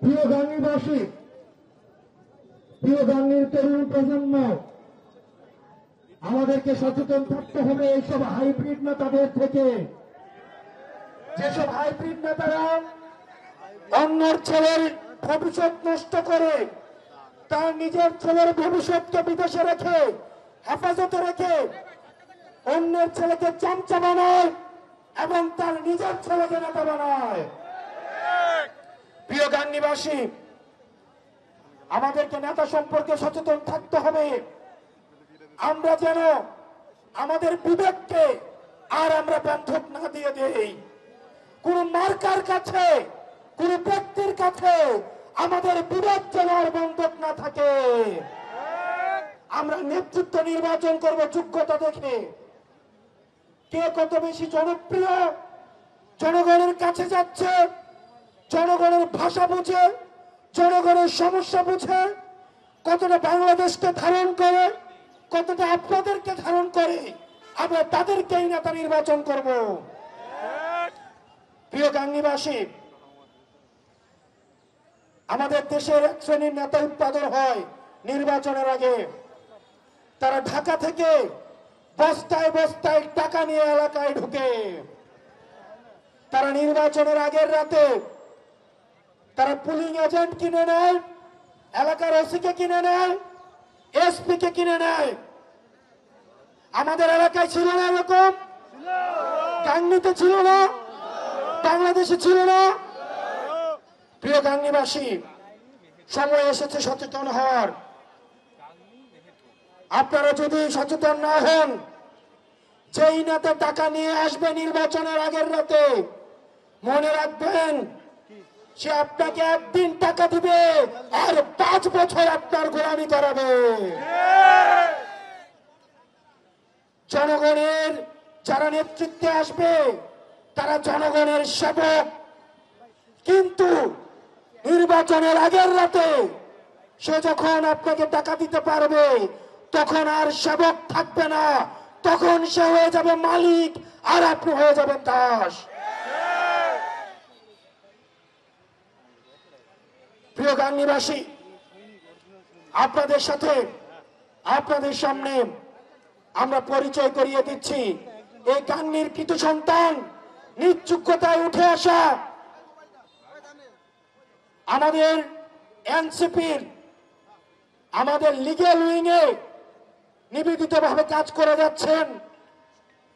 প্রিয় গাঙ্গীবাসী, প্রিয় গাঙ্গীর তরুণ প্রজন্ম, আমাদেরকে সচেতন থাকতে হবে এইসব হাইব্রিড নেতাদের থেকে। যেসব হাইব্রিড নেতারা অন্যের ছেলের ভবিষ্যৎ নষ্ট করে, তার নিজের ছেলের ভবিষ্যৎকে বিদেশে রেখে, হেফাজতে রেখে অন্যের ছেলেকে চামচা বানায় এবং তার নিজের ছেলেকে নেতা বানায়। প্রিয় গাঙ্গীবাসী, আমাদেরকে নেতা সম্পর্কে সচেতন থাকতে হবে। আমরা যেন আমাদের বিবেককে আর আমরা বন্ধক না দিয়ে দেই। কোন মার্কার কাছে, কোন ব্যক্তির কাছে আমাদের বিবেক যেন আর বন্ধক না থাকে। আমরা নেতৃত্ব নির্বাচন করব যোগ্যতা দেখে, কে কত বেশি জনপ্রিয়, জনগণের কাছে যাচ্ছে, জনগণের ভাষা বুঝে, জনগণের সমস্যা বুঝে, কতটা বাংলাদেশকে ধারণ করে, কতটা আপনাদেরকে ধারণ করে, আমরা তাদেরকেই নেতা নির্বাচন করব। প্রিয় গাঙ্গীবাসী, আমাদের দেশের এক শ্রেণীর নেতা উৎপাদন হয় নির্বাচনের আগে। তারা ঢাকা থেকে বস্তায় বস্তায় টাকা নিয়ে এলাকায় ঢুকে। তারা নির্বাচনের আগের রাতে তারা পুলিং এজেন্ট কিনে নেয়, এলাকার ওসিকে কিনে নেয়, এসপি কে কিনে নেয়। আমাদের এলাকায় ছিল না এরকম? গাঙ্গীতে ছিল না? বাংলাদেশে ছিল না? প্রিয় গাঙ্গীবাসী, সময় এসেছে সচেতন হওয়ার। আপনারা যদি সচেতন না হন, যেই নেতা টাকা নিয়ে আসবে নির্বাচনের আগের রাতে, মনে রাখবেন সে আপনাকে একদিন টাকা দিবে আর 5 বছর আপনার গোলামি করাবে। জনগণের যারা নেতৃত্বে আসবে তারা জনগণের সেবক, কিন্তু নির্বাচনের আগের রাতে সে যখন আপনাকে টাকা দিতে পারবে তখন আর সেবক থাকবে না, তখন সে হয়ে যাবে মালিক আর আপনি হয়ে যাবেন দাস। প্রিয় গাঙ্গীবাসী, আপনাদের সাথে, আপনাদের সামনে আমরা পরিচয় করিয়ে দিচ্ছি এই গাঙ্গীর কৃত সন্তান, নিজ যোগ্যতায় উঠে আসা আমাদের এনসিপির, আমাদের লিগ্যাল উইংয়ে নিবেদিতভাবে কাজ করে যাচ্ছেন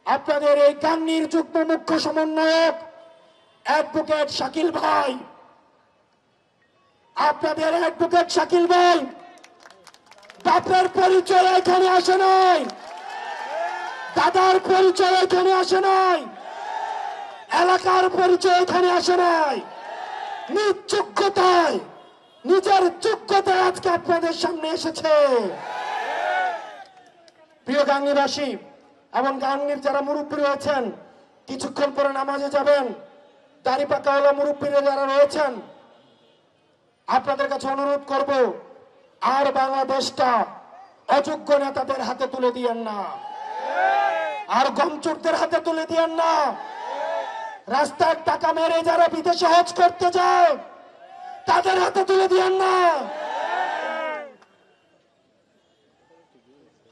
আপনাদের এই গাঙ্গীর যুগ্ম মুখ্য সমন্বয়ক অ্যাডভোকেট শাকিল ভাই। আপনাদের অ্যাডভোকেট শাকিল ভাই বাপের পরিচয় এখানে আসে নাই, দাদার পরিচয় এখানে আসে নাই, এলাকার পরিচয় এখানে আসে নাই, নিজ যোগ্যতায়, নিজের যোগ্যতায় আজকে আপনাদের সামনে এসেছে। প্রিয় গাঙ্গীবাসী এবং গাঙ্গীর যারা মুরব্বী রয়েছেন, কিছুক্ষণ পরে নামাজে যাবেন, দাড়ি পাকাওয়ালা মুরব্বীরা যারা রয়েছেন, আপনাদের কাছে অনুরোধ করব, আর বাংলাদেশটা অযোগ্য নেতাদের হাতে তুলে দিয়েন না, আর গমচোরদের হাতে তুলে দিয়েন না। রাস্তার টাকা মেরে যারা বিদেশে হজ করতে যায় তাদের হাতে তুলে দিয়েন না।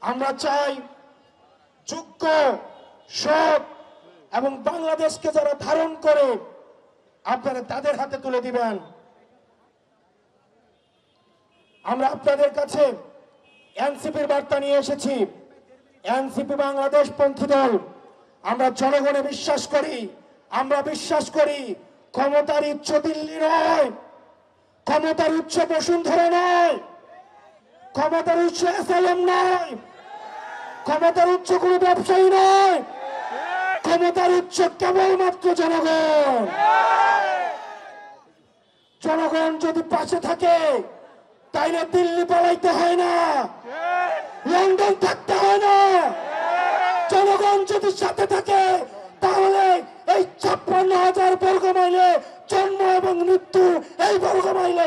আমরা চাই যোগ্য, সৎ এবং বাংলাদেশকে যারা ধারণ করে আপনারা তাদের হাতে তুলে দিবেন। আমরা আপনাদের কাছে এনসিপির বার্তা নিয়ে এসেছি। এনসিপি বাংলাদেশ পন্থী দল। আমরা জনগণে বিশ্বাস করি, আমরা বিশ্বাস করি ক্ষমতার উচ্চ দিল্লি নয়, ক্ষমতার উচ্চ বসুন্ধরা নয়, ক্ষমতার উচ্চ এসএলএম নয়, ক্ষমতার উচ্চ কোন ব্যবসায়ী নয়, ক্ষমতার উচ্চ কেবলমাত্র জনগণ। জনগণ যদি পাশে থাকে তাইলে দিল্লি পালাইতে হয় না, লন্ডন থাকতে হয় না। জনগণ যদি সাথে থাকে তাহলে এই 56,000 বর্গ মাইলে জন্ম এবং মৃত্যু এই বর্গ মাইলে।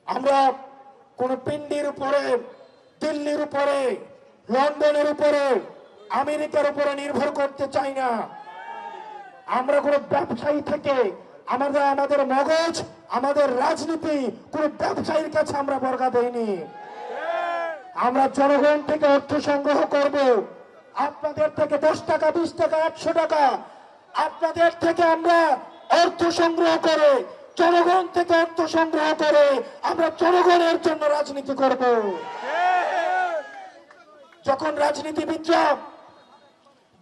আমরা কোন পিন্ডির উপরে, দিল্লির উপরে, লন্ডনের উপরে, আমেরিকার উপরে নির্ভর করতে চাই না। আমরা কোন ব্যবসায়ী থেকে আমাদের মগজ, আমাদের রাজনীতি কোন ব্যবসায়ীর কাছে আমরা বর্গা দেইনি। আমরা জনগণ থেকে অর্থ সংগ্রহ করব। আপনাদের থেকে 10 টাকা, 20 টাকা, 100 টাকা আপনাদের থেকে আমরা অর্থ সংগ্রহ করে, জনগণ থেকে অর্থ সংগ্রহ করে আমরা জনগণের জন্য রাজনীতি করব। যখন রাজনীতিবিদরা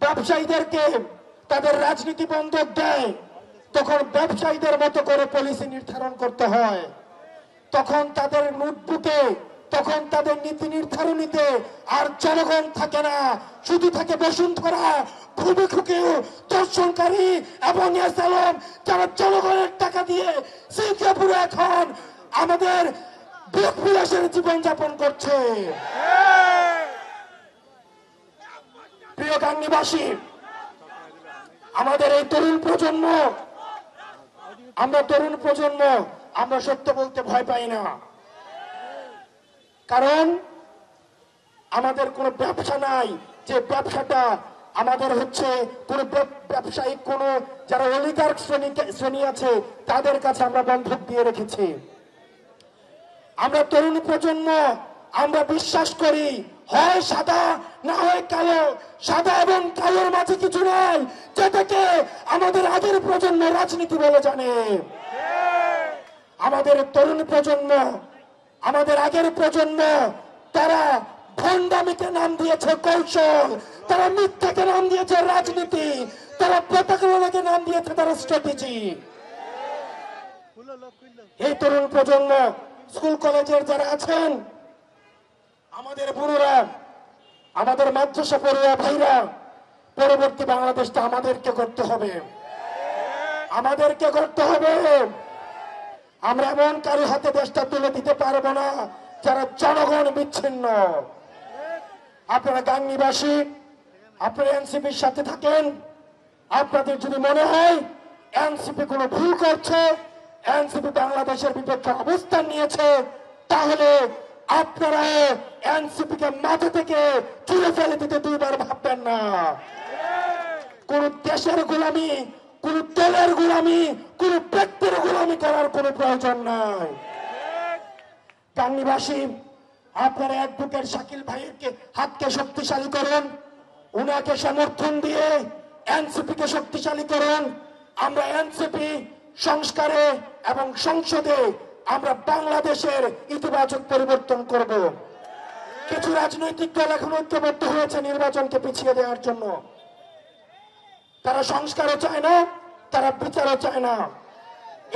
ব্যবসায়ীদেরকে তাদের রাজনীতি বন্ধক দেয়, তখন ব্যবসায়ীদের মতো করে পলিসি নির্ধারণ করতে হয়। তখন তাদের নোটবুকে, তখন তাদের নীতি নির্ধারণীতে আর জনগণ থাকে না, শুধু থাকে বসুন্ধরা, খুবই খুকেও দর্শনকারী এবং এসালাম, যারা জনগণের টাকা দিয়ে সিঙ্গাপুরে এখন আমাদের বিলাসের জীবনযাপন করছে। প্রিয় গাংনীবাসী, আমাদের এই তরুণ প্রজন্ম, আমরা সত্য বলতে ভয় পাই না। কারণ আমাদের কোনো ব্যবসা নাই যে ব্যবসাটা আমাদের হচ্ছে কোন ব্যবসায়িক কোন যারা অলিগার্ক শ্রেণী আছে তাদের কাছে আমরা বন্ধক দিয়ে রেখেছি। আমরা তরুণ প্রজন্ম, আমরা বিশ্বাস করি হয় সাদা না হয় কালো, সাদা এবং কালোর মাঝে কিছু নাই, যেটাকে আমাদের আগের প্রজন্ম রাজনীতি বলে জানে। আমাদের তরুণ প্রজন্ম, আমাদের আগের প্রজন্ম, তারা ভণ্ডামিকে নাম দিয়েছে কৌশল, তারা মিথ্যাকে নাম দিয়েছে রাজনীতি, তারা প্রতারণাকে নাম দিয়েছে তারা স্ট্র্যাটেজি। এই তরুণ প্রজন্ম, স্কুল কলেজের যারা আছেন, আমাদের বুড়োরা, আমাদের মাদ্রাসা পড়ুয়া ভাইরা, পরবর্তী বাংলাদেশটা আমাদেরকে করতে হবে, আমাদেরকে করতে হবে। আমরা এমন কারো হাতে দেশটা তুলে দিতে পারবো না যারা জনগণ বিচ্ছিন্ন। আপনারা গাংনীবাসী, আপনারা এনসিপির সাথে থাকেন। আপনাদের যদি মনে হয় এনসিপি কোনো ভুল করছে, এনসিপি বাংলাদেশের বিপক্ষে অবস্থান নিয়েছে, তাহলে আপনারা এনসিপি কে মাথা থেকে তুলে ফেলে দিতে দুইবার ভাববেন না। কোন দেশের গোলামি, কোন দলের গোলামি, কোন ব্যক্তির গোলামি করার কোন প্রয়োজন নাই। গাংনীবাসী, আপনারা অ্যাডভোকেট শাকিল ভাইয়ের হাতকে শক্তিশালী করুন, উনাকে সমর্থন দিয়ে এনসিপি কে শক্তিশালী করুন। আমরা এনসিপি সংস্কারে এবং সংসদে আমরা বাংলাদেশের ইতিবাচক পরিবর্তন করব। কিছু রাজনৈতিক দল এখন ঐক্যবদ্ধ হয়েছে নির্বাচনকে পিছিয়ে দেওয়ার জন্য। তারা সংস্কারও চায় না, তারা বিচারও চায় না।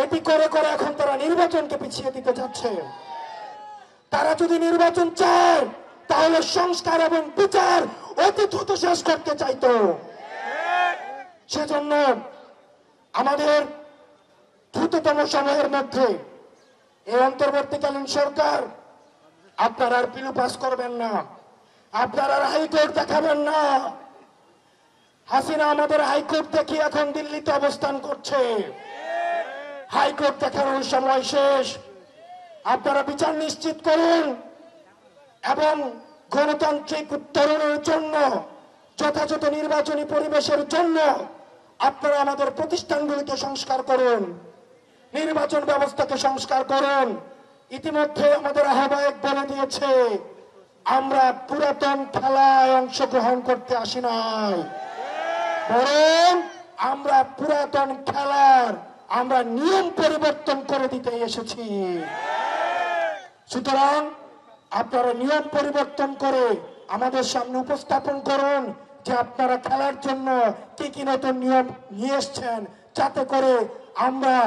এটি করে করে এখন তারা নির্বাচনকে পিছিয়ে দিতে যাচ্ছে। তারা যদি নির্বাচন চায় তাহলে সংস্কার এবং বিচার অতি দ্রুত শেষ করতে চাইতো। সেজন্য আমাদের দ্রুততম সময়ের মধ্যে এই অন্তর্বর্তীকালীন সরকার, আপনারা আর পিলু পাস করবেন না, আপনারা আর হাইকোর্ট দেখাবেন না। হাসিনা আমাদের হাইকোর্ট দেখিয়ে এখন দিল্লিতে অবস্থান করছে। হাইকোর্ট দেখানোর সময় শেষ। আপনারা বিচার নিশ্চিত করুন এবং গণতান্ত্রিক উত্তরণের জন্য, যথাযথ নির্বাচনী পরিবেশের জন্য আপনারা আমাদের প্রতিষ্ঠানগুলিকে সংস্কার করুন, নির্বাচন ব্যবস্থাকে সংস্কার করুন। ইতিমধ্যে আমাদের আহ্বায়ক বলে দিয়েছে, আমরা পুরাতন খেলায় অংশগ্রহণ করতে আসি নাই, বরং আমরা পুরাতন খেলার আমরা নিয়ম পরিবর্তন করে দিতে এসেছি। সুতরাং আপনারা নিয়ম পরিবর্তন করে আমাদের সামনে উপস্থাপন করুন যে আপনারা খেলার জন্য কি কি নতুন নিয়ম নিয়ে এসছেন, যাতে করে আমরা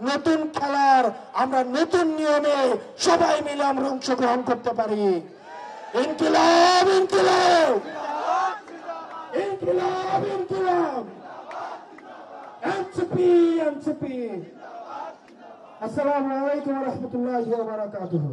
নতুন খেলার, আমরা নতুন নিয়মে সবাই মিলে আমরা অংশগ্রহণ করতে পারি। ইনকিলাব, ইনকিলাব, ইনকিলাব, ইনকিলাব, এনসিপি, এনসিপি। আসসালামু আলাইকুম ওয়া রাহমাতুল্লাহি ওয়া বারাকাতুহু।